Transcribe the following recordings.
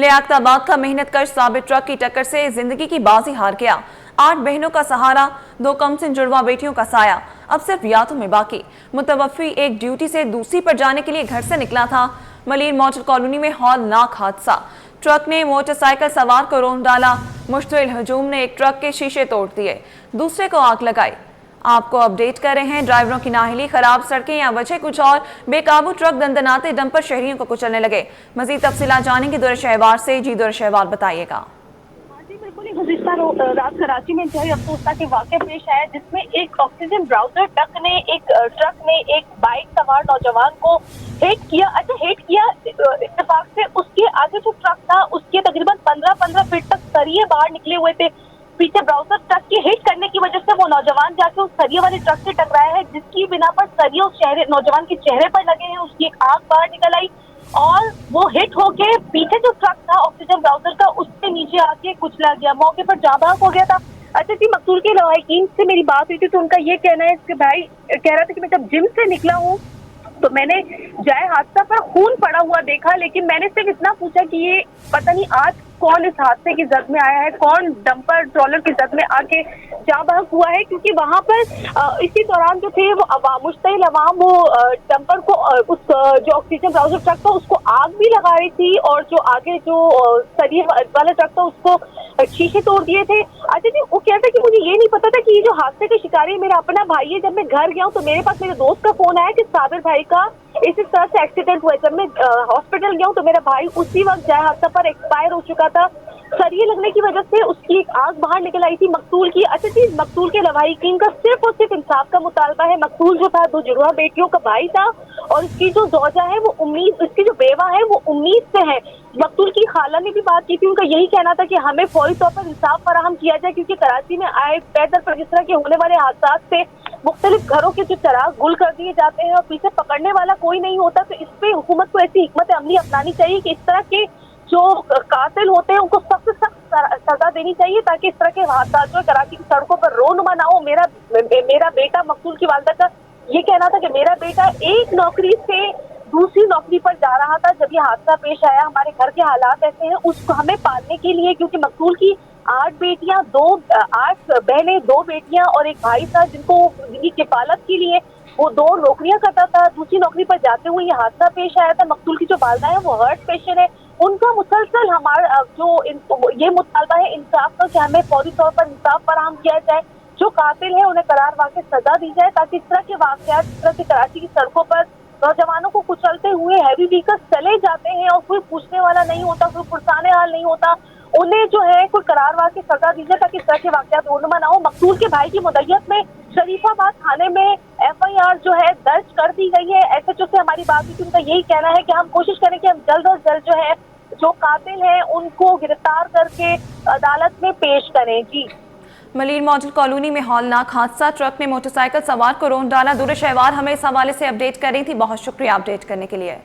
लियाकताबाद का मेहनत कश साबित ट्रक की टक्कर से जिंदगी की बाजी हार गया। 8 बहनों का सहारा, 2 कमसिन जुड़वा बेटियों का साया, अब सिर्फ यादों में बाकी। मुतवफ़ी एक ड्यूटी से दूसरी पर जाने के लिए घर से निकला था। मलिर मॉडल कॉलोनी में हौलनाक हादसा, ट्रक ने मोटरसाइकिल सवार को रोन डाला। मुश्तिल हजूम ने एक ट्रक के शीशे तोड़ दिए, दूसरे को आग लगाई। आपको अपडेट कर रहे हैं, ड्राइवरों की नाहिली, खराब सड़कें या वजह कुछ और। बेकाबू ट्रक दंदनाते डंपर शहरियों को कुचलने लगे। मजीद तफसीलात जानेंगे दुर शहवार से। जी दुर शहवार, बताइएगा। जी बिल्कुल, गुज़िश्ता रात कराची में इंतहाई अफसोसनाक वाक़या पेश आया, जिसमें एक ऑक्सीजन ब्राउजर ट्रक ने एक बाइक सवार नौजवान को हिट किया। हिट किया इत्तेफाक से उसके आगे जो ट्रक था उसके तकरीबन 15 फीट तक सरिये बाहर निकले हुए थे। पीछे ब्राउजर ट्रक के हिट करने की वजह से वो नौजवान जाके उस सरिये वाले ट्रक से टकराया है, जिसकी बिना पर सरिये उस नौजवान के चेहरे पर लगे हैं। उसकी एक आंख बाहर निकल आई और वो हिट होके पीछे जो ट्रक था ऑक्सीजन ब्राउजर का, उससे नीचे आके कुचला गया, मौके पर जाँ बहक हो गया था। अच्छा जी, मकतूल के लवाहिकीन से मेरी बात हुई थी तो उनका ये कहना है कि भाई कह रहा था कि मैं जब जिम से निकला हूँ तो मैंने जाए हादसा पर खून पड़ा हुआ देखा, लेकिन मैंने सिर्फ इतना पूछा कि ये पता नहीं आज कौन इस हादसे की जद में आया है, कौन डंपर ट्रॉलर की जद में आके जाँ बहक हुआ है, क्योंकि वहां पर इसी दौरान जो थे वो मुश्तिल अवाम वो डंपर को उस जो ऑक्सीजन ब्राउजर ट्रक था उसको आग भी लगा रही थी और जो आगे जो सरिये वाला ट्रक था उसको शीशे तोड़ दिए थे। अच्छा जी, वो कहता है कि मुझे ये नहीं पता था कि ये जो हादसे का शिकारी मेरा अपना भाई है। जब मैं घर गया हूँ तो मेरे पास मेरे दोस्त का फोन आया कि साबिर भाई का इस तरह से एक्सीडेंट हुआ। जब मैं हॉस्पिटल गया हूँ तो मेरा भाई उसी वक्त जाए हादसा पर एक्सपायर हो चुका था। सरिये लगने की वजह से उसकी एक आग बाहर निकल आई थी मकतूल की। अच्छा जी, मकतूल के लवाहिकीन का सिर्फ और सिर्फ इंसाफ का मुतालबा है। मकतूल जो था 2 जुड़वा बेटियों का भाई था और इसकी जो जोजा है वो उम्मीद, इसकी जो बेवा है वो उम्मीद से है। मकतूल की खाला ने भी बात की थी, उनका यही कहना था कि हमें फौरी तौर पर इंसाफ फराहम किया जाए, क्योंकि कराची में आए पैदल पर जिस तरह के होने वाले हादसा से मुख्तलिफ घरों के जो चिराग गुल कर दिए जाते हैं और पीछे पकड़ने वाला कोई नहीं होता, तो इस पे हुकूमत को ऐसी हिकमत अमली अपनानी चाहिए कि इस तरह के जो कातिल होते हैं उनको सख्त से सख्त सजा देनी चाहिए, ताकि इस तरह के हादसा जो कराची की सड़कों पर रोनुमा ना हो। मेरा बेटा, मकतूल की वालदा का ये कहना था कि मेरा बेटा एक नौकरी से दूसरी नौकरी पर जा रहा था जब ये हादसा पेश आया। हमारे घर के हालात ऐसे हैं, उसको हमें पालने के लिए, क्योंकि मकतूल की 8 बहनें, 2 बेटियां और एक भाई था जिनकी किफालत के लिए वो 2 नौकरियां करता था। दूसरी नौकरी पर जाते हुए ये हादसा पेश आया था। मकतूल की जो वालदा है वो हार्ट पेशेंट है। उनका मुसलसल हमारा ये मुतालबा है इंसाफ का कि हमें फौरी तौर पर इंसाफ फराहम किया जाए। जो कातिल है उन्हें करार वाक़ई सजा दी जाए, ताकि इस तरह के वाक़यात, इस तरह से कराची की सड़कों पर नौजवानों को कुचलते हुए हैवी व्हीकल चले जाते हैं और कोई पूछने वाला नहीं होता, कोई पुरसाने हाल नहीं होता, उन्हें जो है कोई करार वाक़ई सजा दी जाए ताकि इस तरह के वाक़यात रोनुमा ना हो। मकतूल के भाई की मुद्दत में शरीफाबाद थाने में FIR जो है दर्ज कर दी गई है। SHO से हमारी बात हुई थी, उनका यही कहना है कि हम कोशिश करें कि हम जल्द अज जल्द जो है जो कातिल है उनको गिरफ्तार करके अदालत में पेश करें। जी, मलिर मॉडल कॉलोनी में हौलनाक हादसा, ट्रक ने मोटरसाइकिल सवार को रोन डाला। दुर शहवार हमें इस हवाले से अपडेट कर रही थी, बहुत शुक्रिया अपडेट करने के लिए।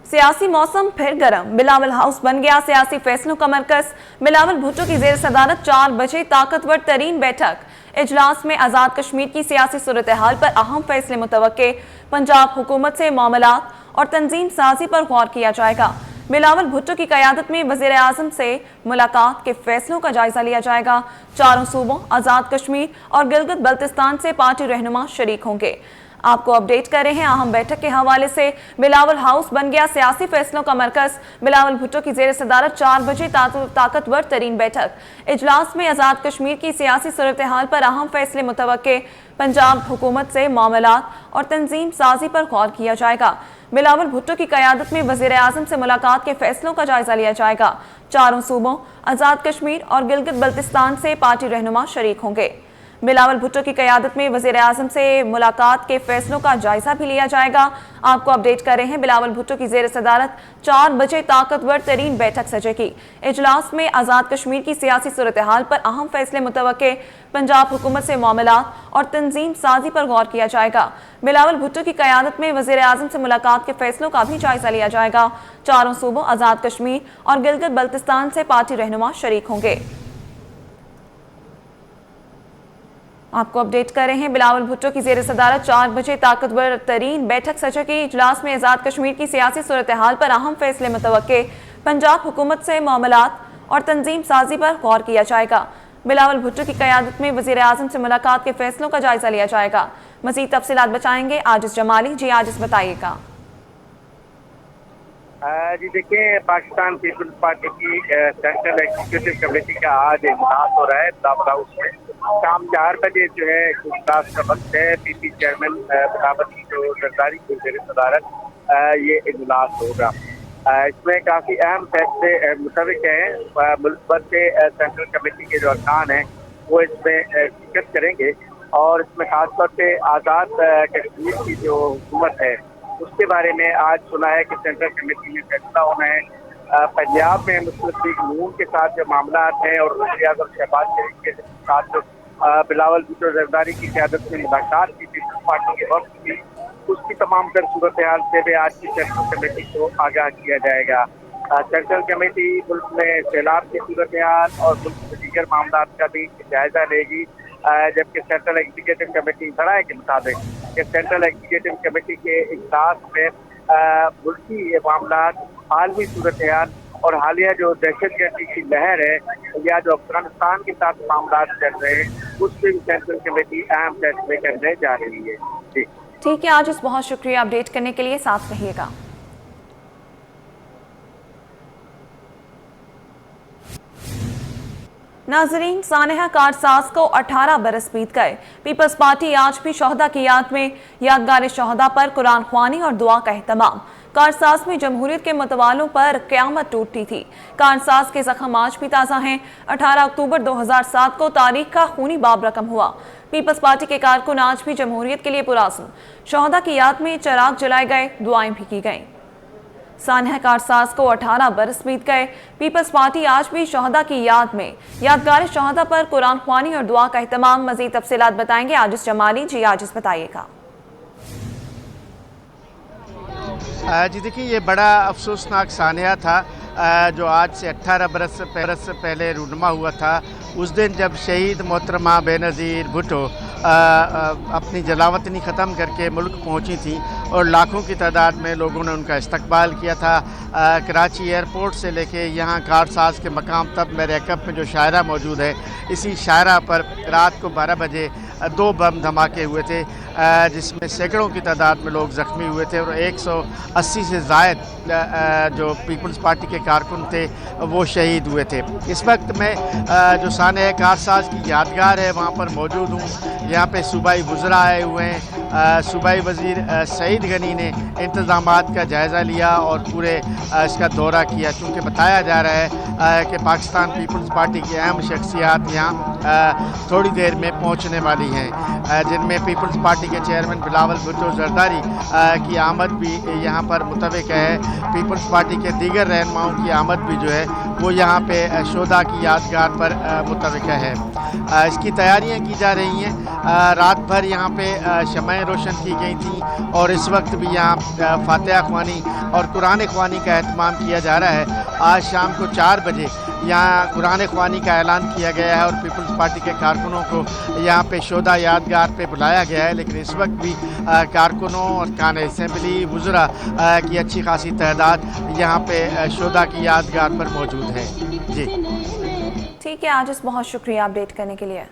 सियासी मौसम फिर गर्म, बिलावल हाउस बन गया सियासी फैसलों का मरकज। बिलावल भुट्टो की जेर सदारत 4 बजे ताकतवर तरीन बैठक। इजलास में आज़ाद कश्मीर की सियासी सूरत हाल पर अहम फैसले मुतवक्के। पंजाब हुकूमत से मामलात और तंजीम साजी पर गौर किया जाएगा। बिलावल भुट्टो की क़यादत में वज़ीर आज़म से मुलाकात के फैसलों का जायजा लिया जाएगा। चारों सूबों आज़ाद कश्मीर और गिलगित बल्तिस्तान से पार्टी रहनुमा शरीक होंगे। आपको अपडेट कर रहे हैं अहम बैठक के हवाले से। बिलावल हाउस बन गया सियासी फैसलों का मरकज। बिलावल भुट्टो की जेर सदारत 4 बजे ताकतवर तरीन बैठक। इजलास में आज़ाद कश्मीर की सियासी सूरत हाल पर अहम फैसले मुतवक्के। पंजाब हुकूमत से मामलात और तंजीम साजी पर गौर किया जाएगा। बिलावल भुट्टो की क़यादत में वज़ीर आज़म से मुलाकात के फैसलों का जायजा लिया जाएगा। चारों सूबों आज़ाद कश्मीर और गिलगित बल्तिस्तान से पार्टी रहनुमा शरीक होंगे। बिलावल भुट्टो की क़यादत में वज़ीर आज़म से मुलाकात के फैसलों का जायजा भी लिया जाएगा। आपको अपडेट कर रहे हैं, बिलावल भुट्टो की जेर सदारत 4 बजे ताकतवर तरीन बैठक सजेगी। इजलास में आज़ाद कश्मीर की सियासी सूरत हाल पर अहम फैसले मुतवक्के। पंजाब हुकूमत से मामलात और तंजीम साजी पर गौर किया जाएगा। बिलावल भुट्टो की क़यादत में वज़ीर आज़म से मुलाकात के फैसलों का भी जायजा लिया जाएगा। चारों सूबों आज़ाद कश्मीर और गिलगित बल्तिस्तान से पार्टी रहनुमा शरीक होंगे। आपको अपडेट कर रहे हैं। बिलावल भुट्टो की जेर सदारत 4 बजे ताकतवर तरीन बैठक सचेगी। इजलास में आज़ाद कश्मीर की सियासी सूरत हाल पर अहम फैसले मुतवक्के। पंजाब हुकूमत से मामलात और तंजीम साजी पर गौर किया जाएगा। बिलावल भुट्टो की क़यादत में वज़ीर आज़म से मुलाकात के फैसलों का जायजा लिया जाएगा। मज़ीद तफसीलात बताएंगे आजिज़ जमाली। जी आजिज़ बताइएगा। जी देखिए, पाकिस्तान पीपल्स पार्टी की सेंट्रल एग्जीक्यूटिव कमेटी का आज इजलास हो रहा है बिलावल हाउस में। शाम 4 बजे जो है इजलास का वक्त है। पीपी चेयरमैन बिलावल भुट्टो जरदारी की जेर सदारत ये इजलास होगा। इसमें काफ़ी अहम फैसले मुतविक हैं। मुल्क भर से सेंट्रल कमेटी के जो अरकान हैं वो इसमें शिरकत करेंगे और इसमें खासतौर से आज़ाद कश्मीर की जो हुकूमत है उसके बारे में आज सुना है कि सेंट्रल कमेटी में फैसला होना है। पंजाब में मुस्लिम लीग नून के साथ जो मामला हैं और वज़ीर आज़म शहबाज शरीफ के साथ जो बिलावल भुट्टो जरदारी की क़यादत में मुलाकात की पीपल्स पार्टी के वक्त की, उसकी तमाम तर सूरत हाल से भी आज की सेंट्रल कमेटी को आगाह किया जाएगा। सेंट्रल कमेटी मुल्क में सैलाब की सूरत हाल और मुल्क के दीगर मामला का भी जायजा लेगी। जबकि सेंट्रल एग्जीक्यूटिव कमेटी धराए के मुताबिक कि सेंट्रल एग्जीक्यूटिव कमेटी के इजलास में मुल्की मामला, आलमी सूरत हाल और हालिया जो दहशतगर्दी की लहर है या जो अफगानिस्तान के साथ मामला चल रहे हैं उस पर भी सेंट्रल कमेटी अहम फैसले करने जा रही है। जी ठीक है आजिज़, बहुत शुक्रिया अपडेट करने के लिए, साथ रहिएगा। नाजरीन, सानहा कारसाज को 18 बरस बीत गए। पीपल्स पार्टी आज भी शोहदा की याद में यादगार शोहदा पर कुरान ख्वानी और दुआ का एहतमाम। कारसाज में जमहूरियत के मतवालों पर क़यामत टूटती थी। कारसाज के जख्म आज भी ताज़ा हैं। 18 अक्टूबर 2007 को तारीख का खूनी बाब रकम हुआ। पीपल्स पार्टी के कारकुन आज भी जमहूरियत के लिए पुराज़्म। शोहदा की याद में चिराग जलाए गए, दुआएं भी की गईं। सानहा कारसाज को 18 बरस बीत गए। पीपल्स पार्टी आज भी शोहदा की याद में यादगार शोहदा पर कुरान ख्वानी और दुआ का एहतमाम। मज़ीद तफसीलात बताएंगे आजिज़ जमाली। जी आजिज़ बताइएगा। जी देखिए, ये बड़ा अफसोसनाक सानिया था जो आज से 18 बरस पहले रूनुमा हुआ था। उस दिन जब शहीद मोहतरमा बेनज़ीर भुट्टो अपनी जलावतनी ख़त्म करके मुल्क पहुंची थी और लाखों की तादाद में लोगों ने उनका इस्तकबाल किया था। कराची एयरपोर्ट से लेके यहाँ कारसाज के मकाम तक मेरे कप में जो शायरा मौजूद है, इसी शायरा पर रात को 12 बजे 2 बम धमाके हुए थे जिसमें सैकड़ों की तादाद में लोग ज़ख्मी हुए थे और 180 से ज़ायद जो पीपल्स पार्टी के कारकुन थे वो शहीद हुए थे। इस वक्त मैं जो सानहा कारसाज की यादगार है वहाँ पर मौजूद हूँ। यहाँ पे सूबाई वज़रा आए हुए हैं। सूबाई वज़ीर सईद गनी ने इंतज़ामात का जायज़ा लिया और पूरे इसका दौरा किया, क्योंकि बताया जा रहा है कि पाकिस्तान पीपल्स पार्टी की अहम शख्सियात यहाँ थोड़ी देर में पहुँचने वाली हैं, जिनमें पीपल्स पार्टी के चेयरमैन बिलावल भुट्टो जरदारी की आमद भी यहाँ पर मुतविक है। पीपल्स पार्टी के दीगर रहनुमाओं की आमद भी जो है वो यहाँ पे शोहदा की यादगार पर मुतविक है। इसकी तैयारियाँ की जा रही हैं। रात भर यहाँ पे शमाएं रोशन की गई थी और इस वक्त भी यहाँ फातिहा ख्वानी और कुरान ख्वानी का एहतमाम किया जा रहा है। आज शाम को 4 बजे यहाँ कुरान ख्वानी का ऐलान किया गया है और पीपल्स पार्टी के कारकुनों को यहाँ पे शोहदा यादगार पे बुलाया गया है। लेकिन इस वक्त भी कारकुनों और कान असम्बली वज़रा की अच्छी खासी तादाद यहाँ पे शोहदा की यादगार पर मौजूद है। जी ठीक है आजिज़, बहुत शुक्रिया अपडेट करने के लिए।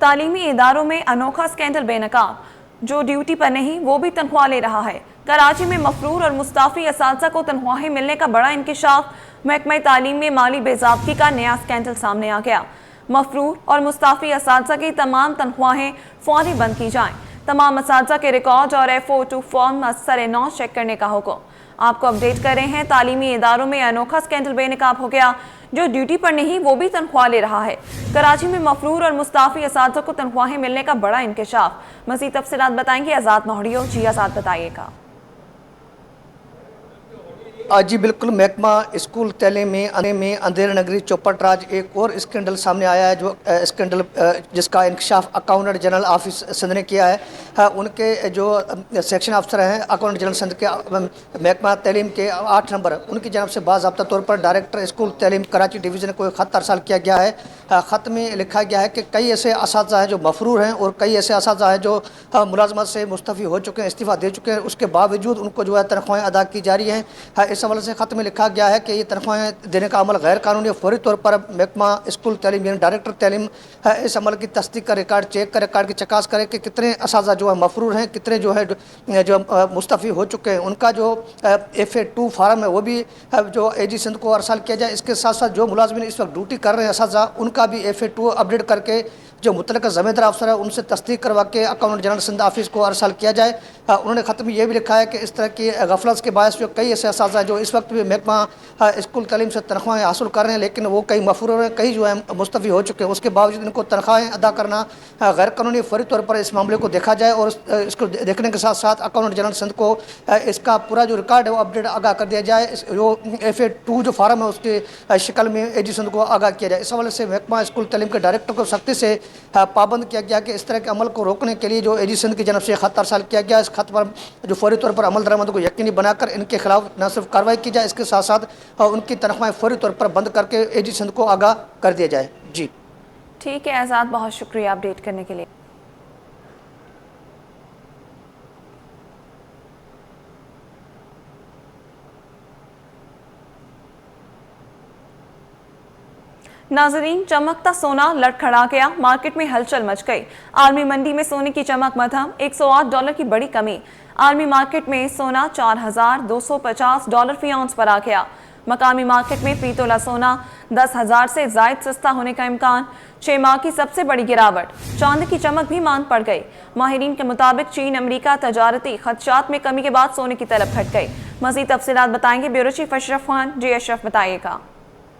तालीमी इदारों में अनोखा स्कैंडल बेनकाब। जो ड्यूटी पर नहीं वो भी तनख्वाह ले रहा है। कराची में मफरूर और मुस्ताफ़ी असातिज़ा को तनख्वाहें मिलने का बड़ा इंकिशाफ। महकमा तालीम में माली बेज़ाब्ती का नया स्कैंडल सामने आ गया। मफरूर और मुस्ताफ़ी असातिज़ा की तमाम तनख्वाहें फौरी बंद की जाएँ। तमाम असातिज़ा के रिकॉर्ड और FO2 फॉर्म सर-ए-नौ चेक करने का हुक्म। आपको अपडेट कर रहे हैं। तालीमी इदारों में अनोखा स्कैंडल बेनकाब हो गया। जो ड्यूटी पर नहीं वो भी तनख्वाह ले रहा है। कराची में मफरूर और मुस्ताफ़ी असातिज़ा को तनख्वाहें मिलने का बड़ा इंकिशाफ। मज़ीद तफसीलात बताएंगे आज़ाद मोहड़ियो। जी आज़ाद बताइएगा। जी बिल्कुल, महकमा स्कूल तैलीम में अंधेर नगरी चौपट राज एक और स्कैंडल सामने आया है, जो स्कैंडल जिसका इंकशाफ अकाउंटेंट जनरल ऑफिस सिंध ने किया है। उनके जो सेक्शन अफसर हैं अकाउंटेंट जनरल सिंध के महकमा तैलीम के 8 नंबर, उनकी जानब से बाज़ाब्ता तौर पर डायरेक्टर स्कूल तैलीम कराची डिवीज़न को एक ख़त अरसाल किया गया है। ख़त में लिखा गया है कि कई ऐसे असातिज़ा हैं जो मफरूर हैं और कई ऐसे असातिज़ा हैं जो मुलाजमत से मुस्तफ़ी हो चुके हैं, इस्तीफ़ा दे चुके हैं, उसके बावजूद उनको जो है तनख्वाहें अदा की जा रही हैं। इस हवाले से ख़त में लिखा गया है कि ये तनख्वाहें देने का अमल गैर कानूनी है। फौरी तौर पर महकमा स्कूल तैलीम यानी डायरेक्टर तैलीम इस अमल की तस्दीक का रिकॉर्ड चेक कर रिकॉर्ड की चकास करे कि कितने असातिज़ा जो है मफरूर हैं, कितने जो है जो मुस्तफ़ी हो चुके हैं। उनका जो FA2 फार्म है वो भी जो AG सिंध को अरसाल किया जाए। इसके साथ साथ जो मुलाजमिन इस वक्त ड्यूटी कर रहे हैं असातिज़ा, उनका भी FA2 अपडेट करके जो मुतल्लिक़ ज़िम्मेदार अफसर है उनसे तस्दीक करवा के अकाउंटेंट जनरल सिंध ऑफिस को अरसाल किया जाए। उन्होंने ख़त में ये भी लिखा है कि इस तरह की गफलत के बायस जो कई ऐसे असातिज़ा हैं जो इस वक्त भी महकमा स्कूल तैलीम से तनख्वाहें हासिल कर रहे हैं, लेकिन वो कई मफरूर हैं, कई जो है मुस्तफ़ी हो चुके हैं, उसके बावजूद इनको तनख्वाहें अदा करना गैर कानूनी। फौरी तौर पर इस मामले को देखा जाए और इसको देखने के साथ साथ अकाउंटेंट जनरल सिंध को इसका पूरा जो रिकॉर्ड है वो अपडेट आगाह कर दिया जाए। जो FA2 जो फार्म है उसके शक्ल में AG सिंध को आगाह किया जाए। इस हवाले से महकमा स्कूल तैलीम के डायरेक्टर को सख्ती से पाबंद किया गया कि इस तरह के अमल को रोकने के लिए जो AG सिंध की जानब से ख़त अरसाल किया गया, इस खत पर जो फौरी तौर पर अमल दरामद को यकीनी बनाकर इनके खिलाफ न सिर्फ कार्रवाई की जाए, इसके साथ साथ उनकी तनख्वाहें फौरी तौर पर बंद करके AG सिंध को आगाह कर दिया जाए। जी ठीक है आज़ाद, बहुत शुक्रिया अपडेट करने के लिए। नाजरीन, चमकता सोना लड़खड़ा गया, मार्केट में हलचल मच गई। आलमी मंडी में सोने की चमक मध्यम, $108 की बड़ी कमी। आलमी मार्केट में सोना $4,250 फी औंस पर आ गया। मकामी मार्केट में फी तोला सोना 10,000 से जायद सस्ता होने का इम्कान। 6 माह की सबसे बड़ी गिरावट। चांदी की चमक भी मांद पड़ गई। माहिरीन के मुताबिक चीन अमेरिका तजारती खदशात में कमी के बाद सोने की तलब घट गई। मज़ीद तफसीलात बताएंगे ब्यूरो चीफ अशरफ खान। जी अशरफ, बताइएगा।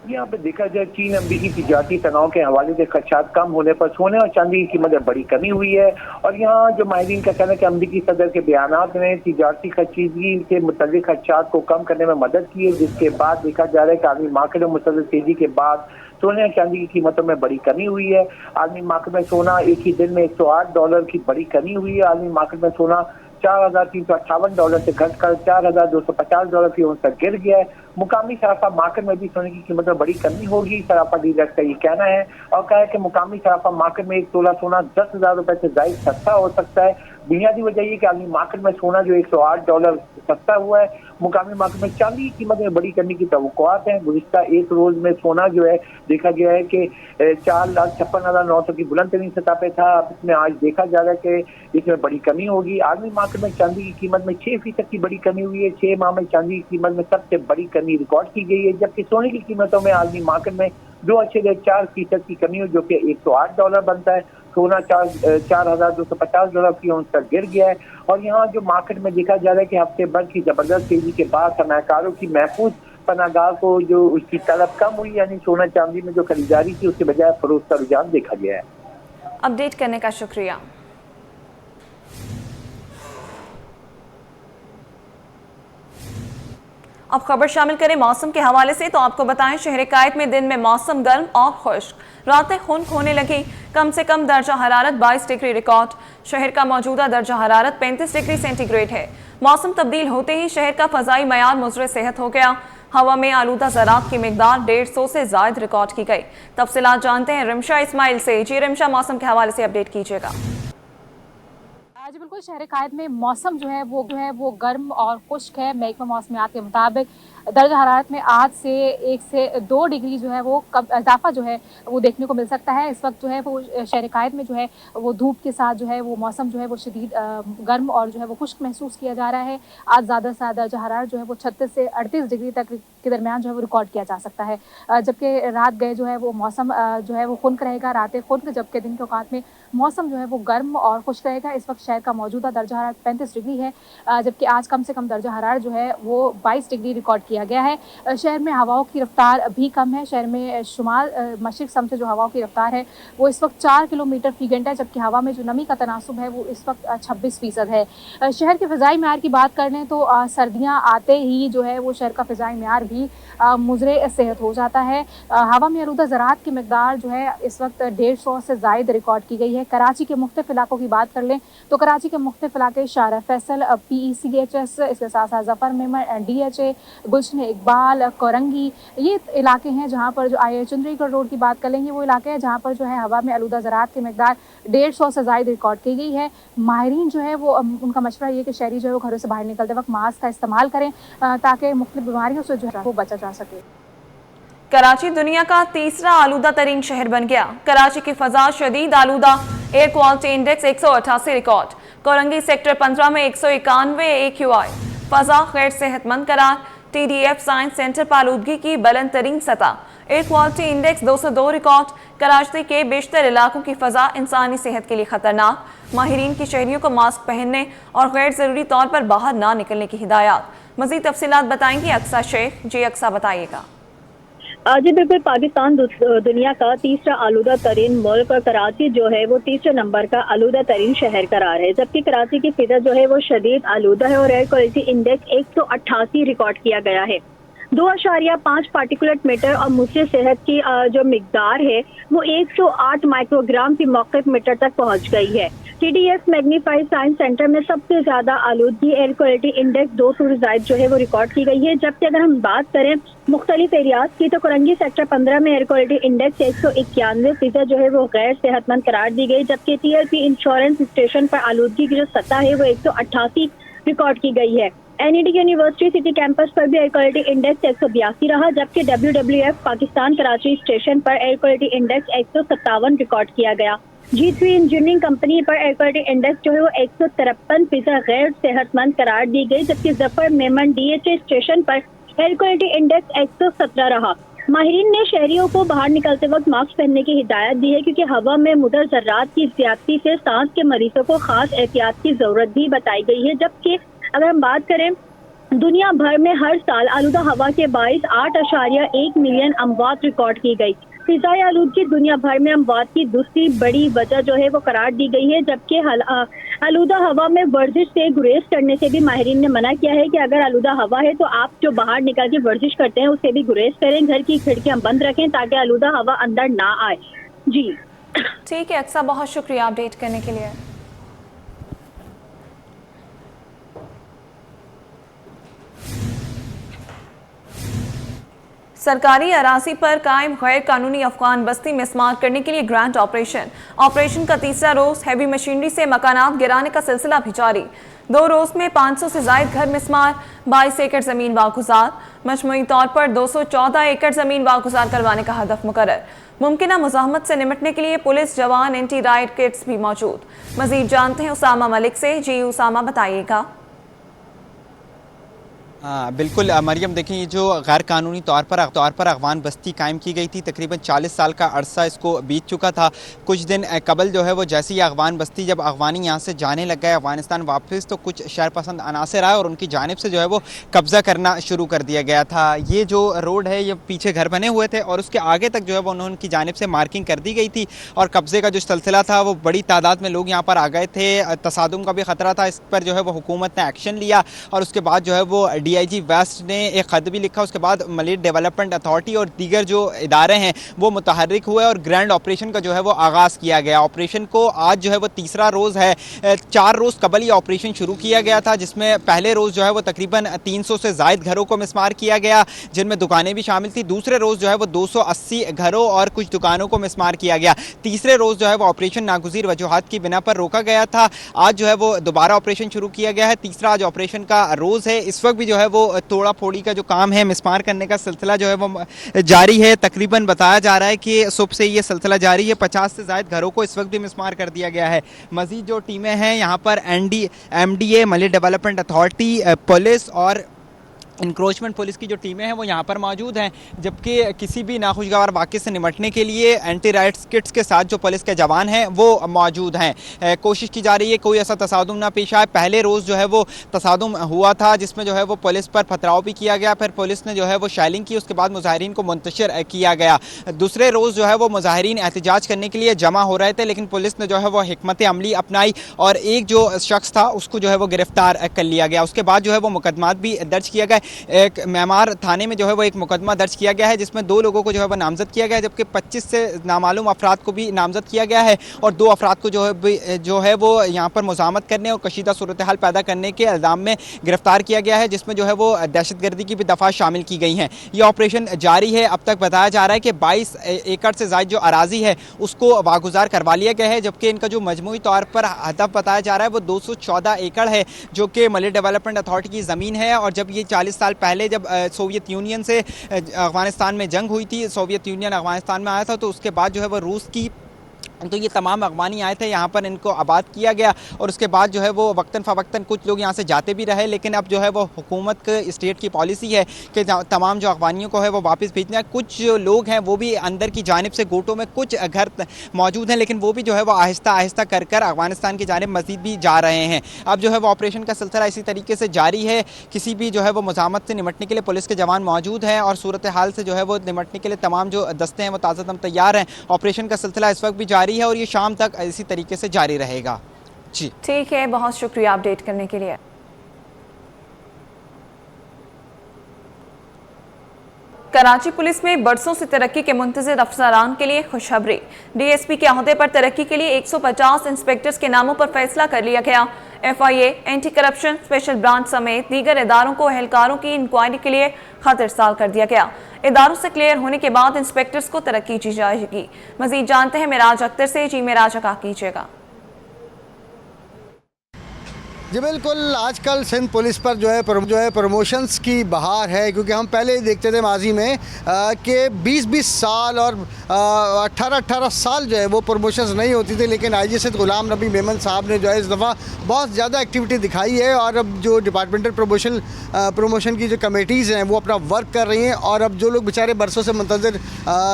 यहाँ पे देखा जाए चीन अमरीकी तिजारती तनाव के हवाले से खदशात कम होने पर सोने और चांदी की कीमत में बड़ी कमी हुई है। और यहाँ जो माहिरीन का कहना है कि अमरीकी सदर के बयानात ने तिजारती खदशीदगी से मुतल्लिक खदशात को कम करने में मदद की है, जिसके बाद देखा जा रहा है कि आलमी मार्केट में मुसलसल तेजी के बाद सोने और चांदी की कीमतों में बड़ी कमी हुई है। आलमी मार्केट में सोना एक ही दिन में $108 की बड़ी कमी हुई है। आलमी मार्केट में सोना $4,358 से घटकर $4,250 की औंस तक गिर गया है। मुकामी सराफा मार्केट में भी सोने की कीमत में बड़ी कमी होगी, सराफा डीलर्स का ये कहना है। और कहा है कि मुकामी सराफा मार्केट में एक तोला सोना $10,000 से ज्यादा सस्ता हो सकता है। बुनियादी वजह ये कि आलमी मार्केट में सोना जो $108 सस्ता हुआ है, मुकामी मार्केट में चांदी की कीमत में बड़ी कमी की तवक्कुआत है। गुज़िश्ता एक रोज में सोना जो है देखा गया है कि 4,56,900 की बुलंद तरीन सतह पे था। अब इसमें आज देखा जा रहा है कि इसमें बड़ी कमी होगी। आलमी मार्केट में चांदी की कीमत में 6% की बड़ी कमी हुई है। 6 माह में चांदी की कीमत में सबसे बड़ी कमी रिकॉर्ड की गई है, जबकि सोने की कीमतों में आलमी मार्केट में 2.4% की कमी हुई, जो कि $108 बनता है। सोना $4,250 की औंस तक गिर गया है। और यहाँ जो मार्केट में देखा जा रहा है कि हफ्ते भर की जबरदस्त तेजी के बाद सरमायाकारों की महफूज पनागाह को जो उसकी तलब कम हुई, यानी सोना चांदी में जो खरीदारी थी उसके बजाय फरोख्त का रुझान देखा गया है। अपडेट करने का शुक्रिया। अब खबर शामिल करें मौसम के हवाले से, तो आपको बताएं शहर कायद में दिन में मौसम गर्म और खुश्क, रातें खुश्क होने लगी। कम से कम दर्जा हरारत 22 डिग्री रिकॉर्ड। शहर का मौजूदा दर्जा हरारत 35 डिग्री सेंटीग्रेड है। मौसम तब्दील होते ही शहर का फजाई मयार मुज़र सेहत हो गया। हवा में आलूदा ज़रात की मिकदार 150 से ज़ायद रिकॉर्ड की गई। तफसीलात जानते हैं रिमशा इस्माइल से। जी रिमशा, मौसम के हवाले से अपडेट कीजिएगा। आज बिल्कुल शहर कायद में मौसम जो है वो गर्म और खुश्क है। महकमा मौसमियात के मुताबिक दर्जा हरारत में आज से 1 से 2 डिग्री जो है वो इजाफा जो है वो देखने को मिल सकता है। इस वक्त जो है वो शहर कायद में जो है वो धूप के साथ जो है वो मौसम जो है वो शदीद गर्म और जो है वो खुश्क महसूस किया जा रहा है। आज ज़्यादा से ज़्यादा दर्जा हरारत जो है वो 36 से 38 डिग्री तक के दरमियान जो है वो रिकॉर्ड किया जा सकता है। जबकि रात गए जो है वो मौसम जो है वो खुनक रहेगा, रातें खुनक, जबकि दिन के औकात में मौसम जो है वो गर्म और खुश्क रहेगा। इस वक्त शहर का मौजूदा दर्जा हरारत 35 डिग्री है, जबकि आज कम से कम दर्जा हरारत जो है वो 22 डिग्री रिकॉर्ड किया गया है। शहर में हवाओं की रफ्तार भी कम है। शहर में शुमाल मशरिक सम से जो हवाओं की रफ्तार है वो इस वक्त 4 किलोमीटर फी घंटा है, जबकि हवा में जो नमी का तनासुब है वो इस वक्त 26% है। शहर के फ़िज़ाई मेयार की बात कर लें तो सर्दियाँ आते ही जो है वो शहर का फ़िज़ाई मेयार भी मुज़रे सेहत हो जाता है। हवा में आलूदा ज़राअत की मकदार जो है इस वक्त 150 से ज़ायद रिकॉर्ड की गई है। कराची के मुख्तलिफ इलाकों की बात कर लें तो कराची के मुख्तलिफ इलाके शारा फैसल, PECHS, इसके साथ साथ जफ़र मेमन, DHA, गुलशन इकबाल, कोरंगी, ये इलाके हैं जहाँ पर जो चंद्रीगढ़ रोड की बात कर लेंगे वो इलाके हैं जहाँ पर जो है हवा में आलूदा ज़राअत की मकदार 150 से ज़ायद रिकॉर्ड की गई है। माहिरीन जो है वो उनका मशवरा ये कि शहरी जो है वो घरों से बाहर निकलते वक्त मास्क का इस्तेमाल करें ताकि मुख्तलिफ बीमारियों से जो है वो बचा जा सके। कराची दुनिया का तीसरा आलूदा तरीन शहर बन गया। कराची की फ़ज़ा शदीद आलूदा, एयर क्वालिटी इंडेक्स 188 रिकॉर्ड। कोरंगी सेक्टर 15 में 191 AQI। फ़ज़ा गैर सेहतमंद करार। TDF साइंस सेंटर पर आलूदगी की बुलंद तरीन सतह, air quality index 202 record. Karachi के बेशतर इलाकों की फ़ज़ा इंसानी सेहत के लिए खतरनाक। माहिरीन की शहरियों को मास्क पहनने और गैर ज़रूरी तौर पर बाहर ना निकलने की हिदायत। मज़ीद तफसीलात बताएंगी अक्सा शेख। जी अक्सा, बताइएगा। जी बिल्कुल, पाकिस्तान दुनिया का तीसरा आलूदा तरीन मुल्क और कराची जो है वो तीसरे नंबर का आलूदा तरीन शहर करार है, जबकि कराची की फिजा जो है वो शदीद आलूदा है और एयर क्वालिटी इंडेक्स 188 रिकॉर्ड किया गया है। 2.5 पार्टिकुलेट मीटर और मुझसे सेहत की जो मिकदार है वो 108 माइक्रोग्राम फी मौक़िफ़ मीटर तक पहुंच गई है। TDF मैग्नीफाइड साइंस सेंटर में सबसे ज्यादा आलूदगी एयर क्वालिटी इंडेक्स 200 से ज़ायद जो है वो रिकॉर्ड की गई है, जबकि अगर हम बात करें मुख्तलिफ एरियाज की तो कोरंगी सेक्टर 15 में एयर क्वालिटी इंडेक्स 191 फीसद जो है वो गैर सेहतमंद करार दी गई, जबकि TLP इंश्योरेंस स्टेशन पर आलूदगी की जो सतह है वो 188 रिकॉर्ड की गई है। NED यूनिवर्सिटी सिटी कैंपस पर भी एयर क्वालिटी इंडेक्स 182 रहा, जबकि WWF पाकिस्तान कराची स्टेशन पर एयर क्वालिटी इंडेक्स 157 रिकॉर्ड किया गया। G3 इंजीनियरिंग कंपनी पर एयर क्वालिटी इंडेक्स जो है वो 153% गैर सेहतमंद करार दी गई, जबकि जफर मेमन DHA स्टेशन पर एयर क्वालिटी इंडेक्स 117 रहा। माहिरीन ने शहरियों को बाहर निकलते वक्त मास्क पहनने की हिदायत दी है, क्योंकि हवा में मुदर ज़र्रात की ज्यादती से सांस के मरीजों को खास एहतियात की जरूरत भी बताई गई है। जबकि अगर हम बात करें दुनिया भर में हर साल आलूदा हवा के बाइस 8.1 मिलियन अमवात रिकॉर्ड की गई। फिजाई आलूदगी दुनिया भर में अमवात की दूसरी बड़ी वजह जो है वो करार दी गई है, जबकि आलूदा हवा में वर्जिश से गुरेज करने से भी माहिरीन ने मना किया है कि अगर आलूदा हवा है तो आप जो बाहर निकल के वर्जिश करते हैं उससे भी गुरेज करें, घर की खिड़कियां बंद रखें ताकि आलूदा हवा अंदर ना आए। जी ठीक है अक्सा, बहुत शुक्रिया अपडेट करने के लिए। सरकारी अराजी पर कायम गैर कानूनी अफगान बस्ती मिसमार करने के लिए ग्रांट ऑपरेशन का तीसरा रोज हैवी मशीनरी से मकानात गिराने का सिलसिला भी जारी। 2 रोज में 500 से जायद घर मिसमार, 22 एकड़ जमीन वागुजार, मजमूई तौर पर 214 एकड़ जमीन वागुजार करवाने का हदफ मुकर्रर। मुमकिना मुज़ाहमत से निपटने के लिए पुलिस जवान, एंटी राइट किट्स भी मौजूद। मजीद जानते हैं उसामा मलिक से। जी उसामा, बताइएगा। बिल्कुल मरियम, देखिए ये जो गैर कानूनी तौर पर अफगान बस्ती कायम की गई थी, तकरीबन 40 साल का अरसा इसको बीत चुका था। कुछ दिन कबल जो है वो जैसी अफगान बस्ती जब अफगानी यहाँ से जाने लग गए अफगानिस्तान वापस, तो कुछ शहर पसंद अनासर आए और उनकी जानिब से जो है वो कब्ज़ा करना शुरू कर दिया गया था। ये जो रोड है ये पीछे घर बने हुए थे और उसके आगे तक जो है वो उनकी जानिब से मार्किंग कर दी गई थी और कब्ज़े का जो सिलसिला था वो बड़ी तादाद में लोग यहाँ पर आ गए थे। तसादुम का भी ख़तरा था, इस पर जो है वो हुकूमत ने एक्शन लिया और उसके बाद जो है वो DIG वेस्ट ने एक ख़त भी लिखा। उसके बाद मलिक डेवलपमेंट अथॉरिटी और दीगर जो इदारे हैं वो मुतहर्रिक हुए और ग्रैंड ऑपरेशन का जो है वो आगाज़ किया गया। ऑपरेशन को आज जो है वो तीसरा रोज़ है। 4 रोज़ कबल ये ऑपरेशन शुरू किया गया था, जिसमें पहले रोज़ जो है वो तकरीबन 300 से ज़ायद घरों को मिसमार किया गया, जिनमें दुकानें भी शामिल थी। दूसरे रोज़ जो है वो 280 घरों और कुछ दुकानों को मिसमार किया गया। तीसरे रोज़ जो है वो ऑपरेशन नागुज़ीर वजूहात की बिना पर रोका गया था। आज जो है वो दोबारा ऑपरेशन शुरू किया गया है। तीसरा आज ऑपरेशन का रोज़ है। इस वक्त भी जो है वो तोड़ा फोड़ी का जो काम है, मिसमार करने का सिलसिला जो है वो जारी है। तकरीबन बताया जा रहा है कि सुबह से ये सिलसिला जारी है। 50 से ज़ायद घरों को इस वक्त भी मिसमार कर दिया गया है। मज़ीद जो टीमें हैं यहाँ पर MDA Malik development authority, police और इंक्रोचमेंट पुलिस की जो टीमें हैं वो यहाँ पर मौजूद हैं, जबकि किसी भी नाखुशगवार वाक़े से निपटने के लिए एंटी राइट्स किट्स के साथ जो पुलिस के जवान हैं वो मौजूद हैं। कोशिश की जा रही है कोई ऐसा तसादुम ना पेश आए। पहले रोज़ जो है वो तसादुम हुआ था जिसमें जो है वो पुलिस पर पथराव भी किया गया, फिर पुलिस ने जो है वो शैलिंग की, उसके बाद मुजाहिरीन को मुंतशिर किया गया। दूसरे रोज़ जो है वो मुजाहिरीन एहतजाज करने के लिए जमा हो रहे थे, लेकिन पुलिस ने जो है वो हिकमत अमली अपनाई और एक जो शख्स था उसको जो है वो गिरफ्तार कर लिया गया। उसके बाद जो है वो मुकदमात भी दर्ज किया गया। एक मेमार थाने में जो है वो एक मुकदमा दर्ज किया गया है जिसमें 2 लोगों को जो है वो नामजद किया गया है, जबकि 25 से नामालूम अफराद को भी नामजद किया गया है और 2 अफराद को जो है वो यहाँ पर मुज़ाहमत करने और कशीदा सूरत हाल पैदा करने के इल्ज़ाम में गिरफ्तार किया गया है, जिसमें जो है वो दहशतगर्दी की भी दफ़ा शामिल की गई हैं। ये ऑपरेशन जारी है। अब तक बताया जा रहा है कि 22 एकड़ से ज़ायद जो अराज़ी है उसको वागुजार करवा लिया गया है, जबकि इनका जो मजमूई तौर पर हदफ बताया जा रहा है वो 214 एकड़ है, जो कि मलय डेवलपमेंट अथॉरिटी की ज़मीन है। और जब ये 40 साल पहले जब सोवियत यूनियन से अफ़गानिस्तान में जंग हुई थी, सोवियत यूनियन अफ़गानिस्तान में आया था, तो उसके बाद जो है वो रूस की, तो ये तमाम अफ़गानी आए थे, यहाँ पर इनको आबाद किया गया और उसके बाद जो है वो वक्तन फ़वक्तन कुछ लोग यहाँ से जाते भी रहे, लेकिन अब जो है वो हुकूमत के स्टेट की पॉलिसी है कि तमाम जो अफ़गानियों को है वो वापस भेजना है। कुछ लोग हैं वो भी अंदर की जानिब से गोटों में कुछ घर मौजूद हैं, लेकिन वो भी जो है वो आहिस्ता आहिस्ता कर कर अफ़गानिस्तान की जानिब मज़ीद भी जा रहे हैं। अब जो है वो ऑपरेशन का सिलसिला इसी तरीके से जारी है। किसी भी जो है वो मुज़ाहमत से निपटने के लिए पुलिस के जवान मौजूद हैं और सूरत हाल से जो है वो निपटने के लिए तमाम जो दस्ते हैं वो ताज़ा दम तैयार हैं। ऑपरेशन का सिलसिला इस वक्त भी जारी है और ये शाम तक इसी तरीके से जारी रहेगा। जी ठीक है, बहुत शुक्रिया अपडेट करने के लिए। कराची पुलिस में बरसों से तरक्की के मुंतज़िर अफसरान के लिए खुशखबरी। डीएसपी के अहदे पर तरक्की के लिए 150 इंस्पेक्टर्स के नामों पर फैसला कर लिया गया। FIA, anti corruption special branch समेत दीगर इदारों को एहलकारों की इंक्वायरी के लिए खत इरसाल कर दिया गया। इदारों से क्लियर होने के बाद इंस्पेक्टर्स को तरक्की दी जाएगी। मजीद जानते हैं मिराज अख्तर से। जी मिराज, आगाह कीजिएगा। जी बिल्कुल, आजकल सिंध पुलिस पर जो है प्रमोशंस की बहार है, क्योंकि हम पहले ही देखते थे माजी में कि 20-20 साल और 18-18 साल जो है वो प्रमोशंस नहीं होती थी, लेकिन IG सैयद गुलाम नबी मेमन साहब ने जो है इस दफ़ा बहुत ज़्यादा एक्टिविटी दिखाई है और अब जो डिपार्टमेंटल प्रमोशन की जो कमेटीज़ हैं वो अपना वर्क कर रही हैं और अब जो लोग बेचारे बरसों से मुंतज़िर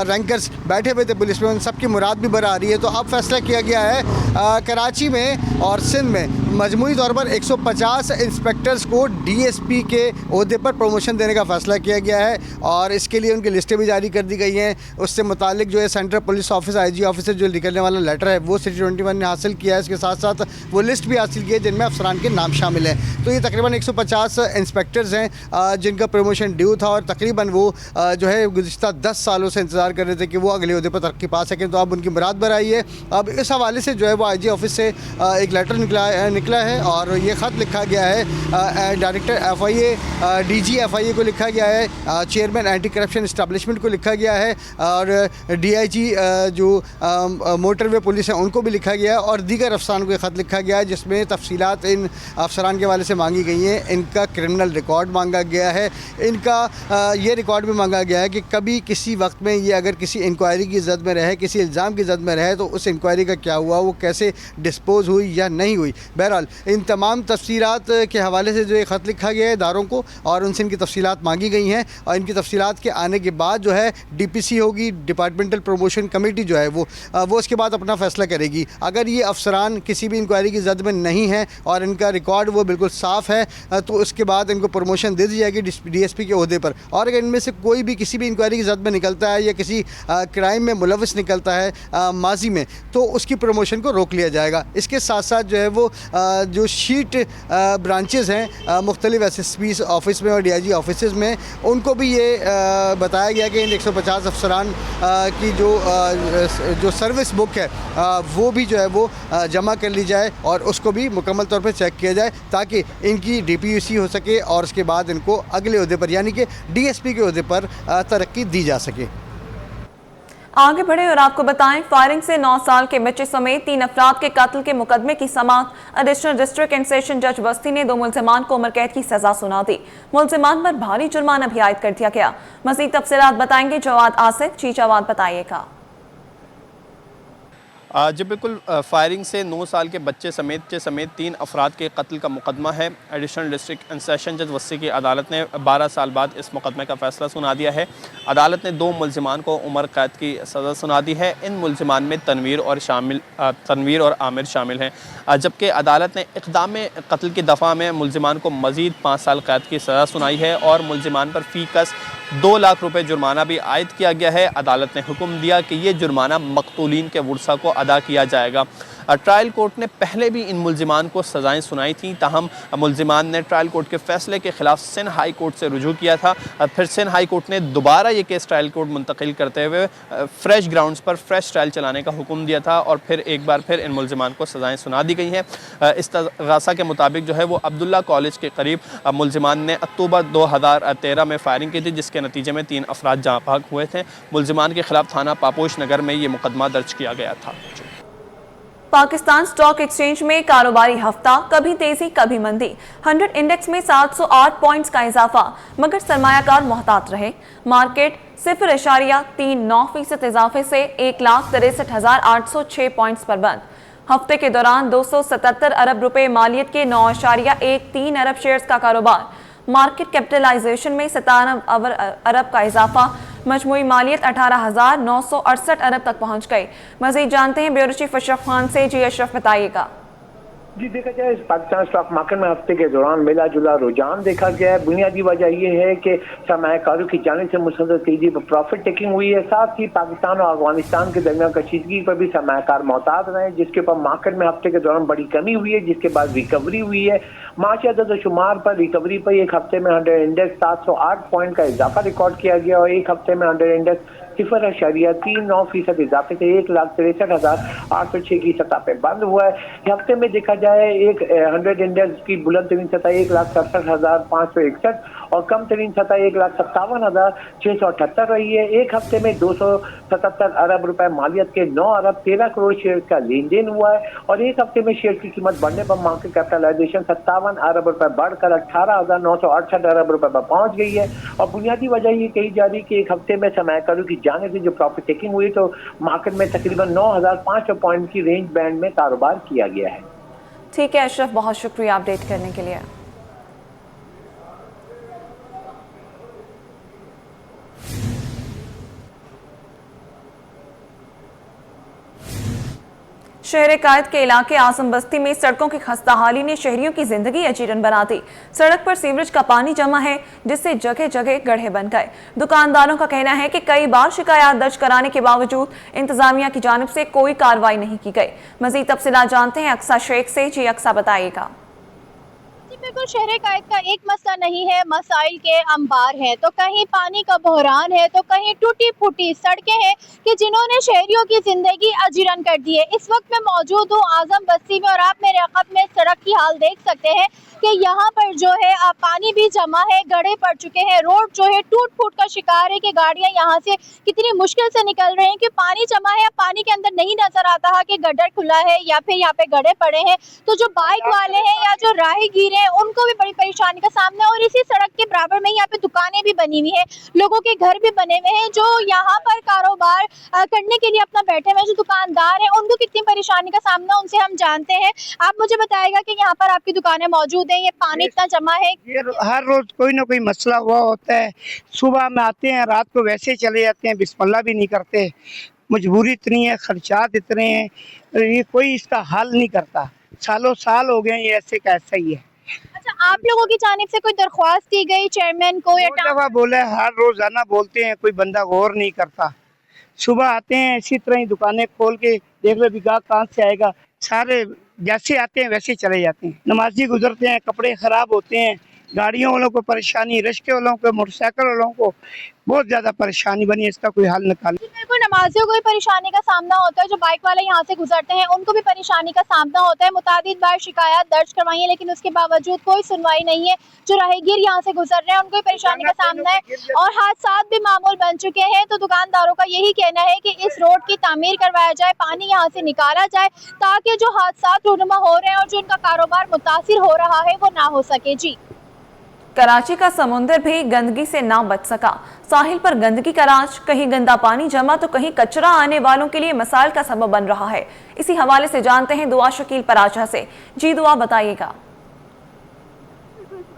रैंकर्स बैठे हुए थे पुलिस में, उन सब की मुराद भी बर आ रही है। तो अब फैसला किया गया है कराची में और सिंध में मजमूई तौर पर 150 इंस्पेक्टर्स को DSP के ओहदे पर प्रमोशन देने का फ़ैसला किया गया है और इसके लिए उनकी लिस्टें भी जारी कर दी गई हैं। उससे मुतालिक जो है central police office IG office से जो निकलने वाला लेटर है वो सिटी 21 ने हासिल किया है। इसके साथ साथ वो लिस्ट भी हासिल की है जिनमें अफसरान के नाम शामिल हैं। तो ये तकरीबन 150 इंस्पेक्टर्स हैं जिनका प्रमोशन ड्यू था और तकरीबन वो जो है गुज़िश्ता 10 सालों से इंतज़ार कर रहे थे कि वो अगले ओहदे पर तरक्की पा सकें। तो अब उनकी मुराद बर आई है। अब इस हवाले से जो है वो IG ऑफिस से एक लेटर निकला है और ये ख़त लिखा गया है डायरेक्टर FIA DG FIA को लिखा गया है, चेयरमैन एंटी करप्शन इस्टेब्लिशमेंट को लिखा गया है और DIG जो मोटरवे पुलिस है उनको भी लिखा गया है और दीगर अफसरान को ख़त लिखा गया है जिसमें तफसीलात इन अफसरान के वाले से मांगी गई हैं। इनका क्रिमिनल रिकॉर्ड मांगा गया है, इनका ये रिकॉर्ड भी मांगा गया है कि कभी किसी वक्त में ये अगर किसी इंक्वायरी की जद में रहे, किसी इल्ज़ाम की जद में रहे तो उस इंक्वायरी का क्या हुआ, वो कैसे डिस्पोज हुई या नहीं हुई। बहरहाल इन तमाम तफसीलात के हवाले से जो ये ख़त लिखा गया है इदारों को और उनसे इनकी तफसीलात मांगी गई हैं और इनकी तफसीलात के आने के बाद जो है DPC होगी, डिपार्टमेंटल प्रमोशन कमेटी जो है वो उसके बाद अपना फ़ैसला करेगी। अगर ये अफसरान किसी भी इंक्वायरी की जद में नहीं है और इनका रिकॉर्ड वो बिल्कुल साफ़ है तो उसके बाद इनको प्रमोशन दे दी जाएगी DSP के ओहदे पर। और अगर इनमें से कोई भी किसी भी इंक्वायरी की जद में निकलता है या किसी क्राइम में मुलविस निकलता है माजी में तो उसकी प्रमोशन को रोक लिया जाएगा। इसके साथ साथ जो है वो जो शीट ब्रांचेज़ हैं मुख्तलिफ SSP ऑफिस में और DIG ऑफिस में, उनको भी ये बताया गया कि इन 150 अफसरान की जो सर्विस बुक है वो भी जो है वो जमा कर ली जाए और उसको भी मुकम्मल तौर पर चेक किया जाए ताकि इनकी DPUC हो सके और उसके बाद इनको अगले ओहदे पर यानी कि DSP के ओहदे पर तरक्की दी जा सके। आगे बढ़े और आपको बताएं, फायरिंग से 9 साल के बच्चे समेत 3 अफराद के कत्ल के मुकदमे की समाअत एडिशनल डिस्ट्रिक्ट एंड सेशन जज बस्ती ने 2 मुल्जिमान को उम्र कैद की सजा सुना दी। मुल्जिमान पर भारी जुर्माना भी आयद कर दिया गया। मज़ीद तफसीलात बताएंगे जवाद आसिफ। जी जवाद, बताइएगा। जी बिल्कुल, फायरिंग से 9 साल के बच्चे समेत 3 अफराद के कत्ल का मुकदमा है। एडिशनल डिस्ट्रिक्ट एंड सेशन जज वस्सी की अदालत ने 12 साल बाद इस मुकदमे का फैसला सुना दिया है। अदालत ने 2 मुल्ज़िमान को उम्र कैद की सज़ा सुना दी है। इन मुल्ज़िमान में तनवीर और आमिर शामिल हैं, जबकि अदालत ने इक़दाम कत्ल की दफ़ा में मुल्ज़िमान को मज़ीद 5 साल कैद की सज़ा सुनाई है और मुल्ज़िमान पर फ़ी कस 2 लाख रुपए जुर्माना भी आयद किया गया है। अदालत ने हुक्म दिया कि ये जुर्माना मक़तूलीन के वुरसा को अदा किया जाएगा। ट्रायल कोर्ट ने पहले भी इन मुल्ज़िमान को सज़ाएं सुनाई थी, ताहम मुल्ज़िमान ने ट्रायल कोर्ट के फ़ैसले के ख़िलाफ़ सिंध हाई कोर्ट से रुजू किया था। फिर सिंध हाई कोर्ट ने दोबारा ये केस ट्रायल कोर्ट मुंतकिल करते हुए फ्रेश ग्राउंड्स पर फ्रेश ट्रायल चलाने का हुक्म दिया था और फिर एक बार फिर इन मुल्ज़िमान को सज़ाएं सुना दी गई हैं। इस्तग़ासा के मुताबिक जो है वो अब्दुल्ला कॉलेज के करीब मुल्ज़िमान ने अक्टूबर 2013 में फायरिंग की थी, जिसके नतीजे में 3 अफराद जाँ बहक हुए थे। मुल्ज़िमान के ख़िलाफ़ थाना पापोश नगर में ये मुकदमा दर्ज किया गया था। पाकिस्तान स्टॉक एक्सचेंज में कारोबारी हफ्ता, कभी तेजी कभी मंदी। 100 इंडेक्स में 708 पॉइंट्स का इजाफा, मगर सरमायाकार मोहतात रहे। मार्केट 0.39% इजाफे से 1,63,806 पॉइंट्स पर बंद। हफ्ते के दौरान 277 अरब रुपए मालियत के 9.13 अरब शेयर्स का कारोबार। मार्केट कैपिटलाइजेशन में 97 अरब का इजाफा, मजमूई मालियत 18,968 अरब तक पहुंच गई। मजीद जानते हैं ब्यूरो चीफ अशरफ खान से। जी अशरफ, बताइएगा। जी देखा जाए पाकिस्तान स्टॉक मार्केट में हफ्ते के दौरान मिला जुला रुझान देखा गया है। बुनियादी वजह यह है कि सरमायाकारों की जानिब से मुसलसल तेजी पर प्रॉफिट टेकिंग हुई है। साथ ही पाकिस्तान और अफगानिस्तान के दरमियान कशीदगी पर भी सरमायाकार मोहतात रहे, जिसके ऊपर मार्केट में हफ्ते के दौरान बड़ी कमी हुई है, जिसके बाद रिकवरी हुई है। माशी अदद शुमार पर रिकवरी पर एक हफ्ते में 100 इंडेक्स 708 पॉइंट का इजाफा रिकॉर्ड किया गया और एक हफ्ते में 100 इंडेक्स 0.39% इजाफे से 1,63,806 की सतह पे बंद हुआ है। हफ्ते में देखा जाए एक 100 इंडेक्स की बुलंद तरीन सतह 1,67,561 और कम तरीन सतह 1,57,678 रही है। एक हफ्ते में 277 अरब रुपए मालियत के 9 अरब 13 करोड़ शेयर का लेन देन हुआ है और एक हफ्ते में शेयर की कीमत बढ़ने पर मार्केट कैपिटलाइजेशन 57 अरब रुपए बढ़कर 18,968 अरब रुपए पर पहुंच गई है। और बुनियादी वजह ये कही जा रही कि एक हफ्ते में सरमायाकारों की जाने से जो प्रॉफिट टेकिंग हुई तो मार्केट में तकरीबन 9,500 पॉइंट की रेंज बैंड में कारोबार किया गया है। ठीक है अशरफ, बहुत शुक्रिया अपडेट करने के लिए। शहर कायद के इलाके आजम बस्ती में सड़कों की खस्ताहाली ने शहरियों की जिंदगी अजीरन बना दी। सड़क पर सीवरेज का पानी जमा है, जिससे जगह जगह गड्ढे बन गए। दुकानदारों का कहना है कि कई बार शिकायत दर्ज कराने के बावजूद इंतजामिया की जानिब से कोई कार्रवाई नहीं की गई। मजीद तफसीलात जानते हैं अक्सा शेख से। जी अक्सा, बताइएगा। बिल्कुल, शहर कायद का एक मसला नहीं है, मसाइल के अंबार हैं। तो कहीं पानी का बहरान है तो कहीं टूटी फूटी सड़कें हैं कि जिन्होंने शहरियों की जिंदगी अजीरन कर दी है। इस वक्त मैं मौजूद हूँ आजम बस्ती में और आप मेरे अक़ब में सड़क की हाल देख सकते हैं कि यहाँ पर जो है पानी भी जमा है, गड्ढे पड़ चुके हैं। रोड जो है टूट फूट का शिकार है कि गाड़ियाँ यहाँ से कितनी मुश्किल से निकल रही हैं कि पानी जमा है। पानी के अंदर नहीं नजर आता है कि गड्ढा खुला है या फिर यहाँ पे गड्ढे पड़े हैं। तो जो बाइक वाले हैं या जो राहगीर हैं उनको भी बड़ी परेशानी का सामना है। और इसी सड़क के बराबर में यहाँ पे दुकानें भी बनी हुई हैं, लोगों के घर भी बने हुए हैं जो यहाँ पर कारोबार करने के लिए अपना बैठे हुए हैं। जो दुकानदार हैं उनको कितनी परेशानी का सामना उनसे हम जानते हैं। आप मुझे बताएगा कि यहाँ पर आपकी दुकानें मौजूद हैं, ये पानी इतना जमा है? ये हर रोज कोई ना कोई मसला हुआ होता है। सुबह में आते हैं, रात को वैसे चले जाते हैं, बिस्मिल्लाह भी नहीं करते। मजबूरी इतनी है, खर्चात इतने हैं, ये कोई इसका हल नहीं करता। सालों साल हो गए ये ऐसे का ऐसा ही है। अच्छा, आप लोगों की जानिब से कोई दरख्वास्त की गई चेयरमैन को? या बोले हर रोजाना बोलते हैं, कोई बंदा गौर नहीं करता। सुबह आते हैं इसी तरह ही दुकानें खोल के देख लो भी गाहक कहाँ से आएगा, सारे जैसे आते हैं वैसे चले जाते हैं। नमाजी गुजरते हैं, कपड़े खराब होते हैं, गाड़ियों वालों को परेशानी, रिक्शे वालों को, मोटरसाइकिल वालों को बहुत ज्यादा परेशानी बनी है। इसका कोई हल निकाले। बिल्कुल, नमाजियों को भी परेशानी का सामना होता है, जो बाइक वाले यहाँ से गुजरते हैं उनको भी परेशानी का सामना होता है। मुतादिद बार शिकायत दर्ज करवाई है लेकिन उसके बावजूद कोई सुनवाई नहीं है। जो राहगीर यहाँ से गुजर रहे हैं उनको भी परेशानी का सामना है और हादसात भी मामूल बन चुके हैं। तो दुकानदारों का यही कहना है कि इस रोड की तामीर करवाया जाए, पानी यहाँ से निकाला जाए ताकि जो हादसात रूनुमा हो रहे हैं और जो उनका कारोबार मुतासिर हो रहा है वो ना हो सके। जी, कराची का समुंदर भी गंदगी से ना बच सका। साहिल पर गंदगी का राज, कहीं गंदा पानी जमा तो कहीं कचरा आने वालों के लिए मसाइल का सबब बन रहा है। इसी हवाले से जानते हैं दुआ शकील पराचा से। जी दुआ, बताइएगा।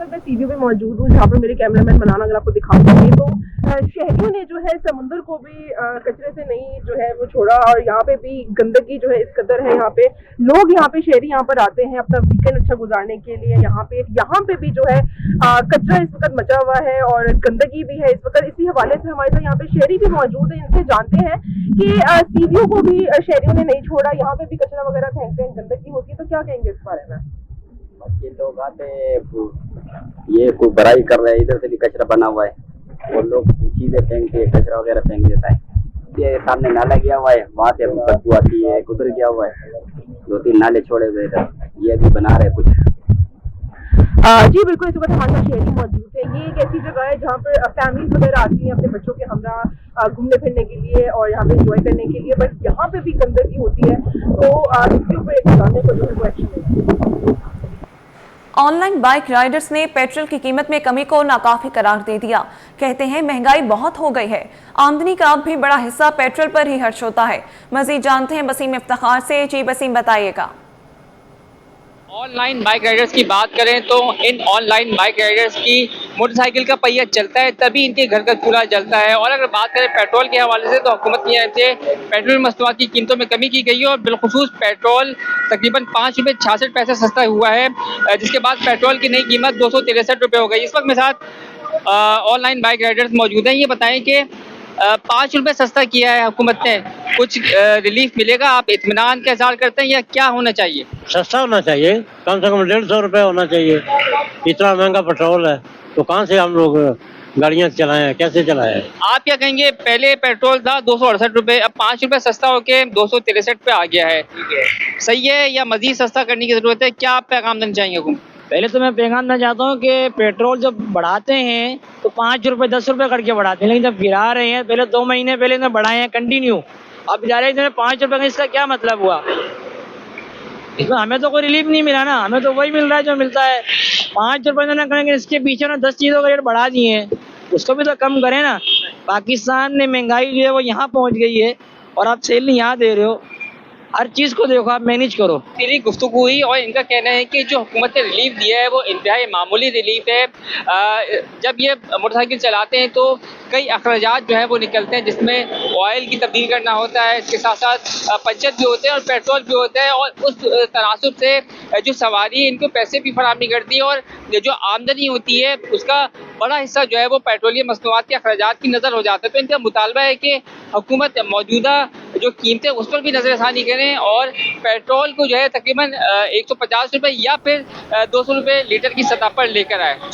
मैं सीवी में मौजूद हूँ, जहाँ पर मेरे कैमरामैन मनाना अगर आपको दिखा सकें तो शहरियों ने जो है समुद्र को भी कचरे से नहीं जो है वो छोड़ा, और यहाँ पे भी गंदगी जो है इस कदर है। यहाँ पे लोग, यहाँ पे शहरी यहाँ पर आते हैं अपना वीकेंड अच्छा गुजारने के लिए। यहाँ पे भी जो है कचरा इस वक्त मचा हुआ है और गंदगी भी है इस वक्त। इसी हवाले से हमारे साथ यहाँ पे शहरी भी मौजूद है, इनसे जानते हैं कि सीवियों को भी शहरियों ने नहीं छोड़ा, यहाँ पे भी कचरा वगैरह फेंकते हैं, गंदगी होती है, तो क्या कहेंगे इस बारे में? ये लोग आते ये कोई बड़ाई कर रहे हैं, इधर से भी कचरा बना हुआ है और लोग चीजें फेंक के कचरा वगैरह फेंक देता है। ये सामने नाला गया हुआ है, वहाँ से बदबू आती है। उधर गया हुआ है, 2-3 नाले छोड़े हुए इधर, ये भी बना रहे कुछ। जी बिल्कुल, इस वक्त हमारे शहरी मौजूद है। ये एक ऐसी जगह है जहाँ पर फैमिलीज वगैरह आती हैं अपने बच्चों के हमरा घूमने फिरने के लिए और यहाँ पे एंजॉय करने के लिए, बट यहाँ पे भी गंदगी होती है, तो इसके ऊपर एक जानने को जो है वो एक्शन है। ऑनलाइन बाइक राइडर्स ने पेट्रोल की कीमत में कमी को नाकाफी करार दे दिया। कहते हैं महंगाई बहुत हो गई है, आमदनी का अब भी बड़ा हिस्सा पेट्रोल पर ही खर्च होता है। मजीद जानते हैं वसीम इफ्तिखार से। जी वसीम, बताइएगा। ऑनलाइन बाइक राइडर्स की बात करें तो इन ऑनलाइन बाइक राइडर्स की मोटरसाइकिल का पहिया चलता है तभी इनके घर का चूल्हा जलता है। और अगर बात करें पेट्रोल के हवाले से तो हुकूमत की तरफ से पेट्रोल मसनूआत की कीमतों में कमी की गई है और बिलखुसूस पेट्रोल तकरीबन 5 रुपये 66 पैसे सस्ता हुआ है, जिसके बाद पेट्रोल की नई कीमत 263 रुपये हो गई। इस वक्त मेरे साथ ऑनलाइन बाइक राइडर्स मौजूद हैं। ये बताएं कि 5 रुपये सस्ता किया है हुकूमत ने, कुछ रिलीफ मिलेगा? आप इत्मीनान का इज़हार करते हैं या क्या होना चाहिए? सस्ता होना चाहिए, कम से कम 150 रुपये होना चाहिए। इतना महंगा पेट्रोल है तो कहाँ से हम लोग गाड़ियाँ चलाएं, कैसे चलाएं? आप क्या कहेंगे? पहले पेट्रोल था 268 रुपये, अब 5 रुपये सस्ता होके 263 पे आ गया है, सही है या मजीद सस्ता करने की जरूरत है? क्या आप पैगाम देना चाहेंगे हुकूमत? पहले तो मैं पैगाम देना चाहता हूँ कि पेट्रोल जब बढ़ाते हैं तो 5 रुपये 10 रुपये करके बढ़ाते हैं, लेकिन जब गिरा रहे हैं, पहले 2 महीने पहले इन्हें बढ़ाए हैं कंटिन्यू, अब जा रहे हैं 5 रुपये का, इसका क्या मतलब हुआ? इसमें हमें तो कोई रिलीफ नहीं मिला ना, हमें तो वही मिल रहा है जो मिलता है। 5 रुपये इन्होंने करेंगे, इसके पीछे उन्होंने 10 चीज़ों का रेट बढ़ा दिए हैं, उसको भी तो कम करें ना। पाकिस्तान ने महंगाई जो है वो यहाँ पहुँच गई है और आप सेल नहीं यहाँ दे रहे हो, हर चीज़ को देखो, आप मैनेज करो। तेरी गुफ्तगू हुई और इनका कहना है कि जो हुकूमत ने रिलीफ दिया है वो इंतहाई मामूली रिलीफ है। जब ये मोटरसाइकिल चलाते हैं तो कई अखराजात जो है वो निकलते हैं, जिसमें ऑयल की तब्दील करना होता है, इसके साथ साथ पंचर भी होते हैं और पेट्रोल भी होता है, और उस तनासुब से जो सवारी है इनको पैसे भी फराहमी करती है और जो आमदनी होती है उसका बड़ा हिस्सा जो है वो पेट्रोलियम मसनूआत के अखराजात की नज़र हो जाता है। तो इनका मुतालबा है कि हुकूमत मौजूदा जो कीमतें उस पर भी नज़रसानी करें और पेट्रोल को जो है तकरीबन 150 रुपये या फिर 200 रुपये लीटर की सतह पर लेकर आए।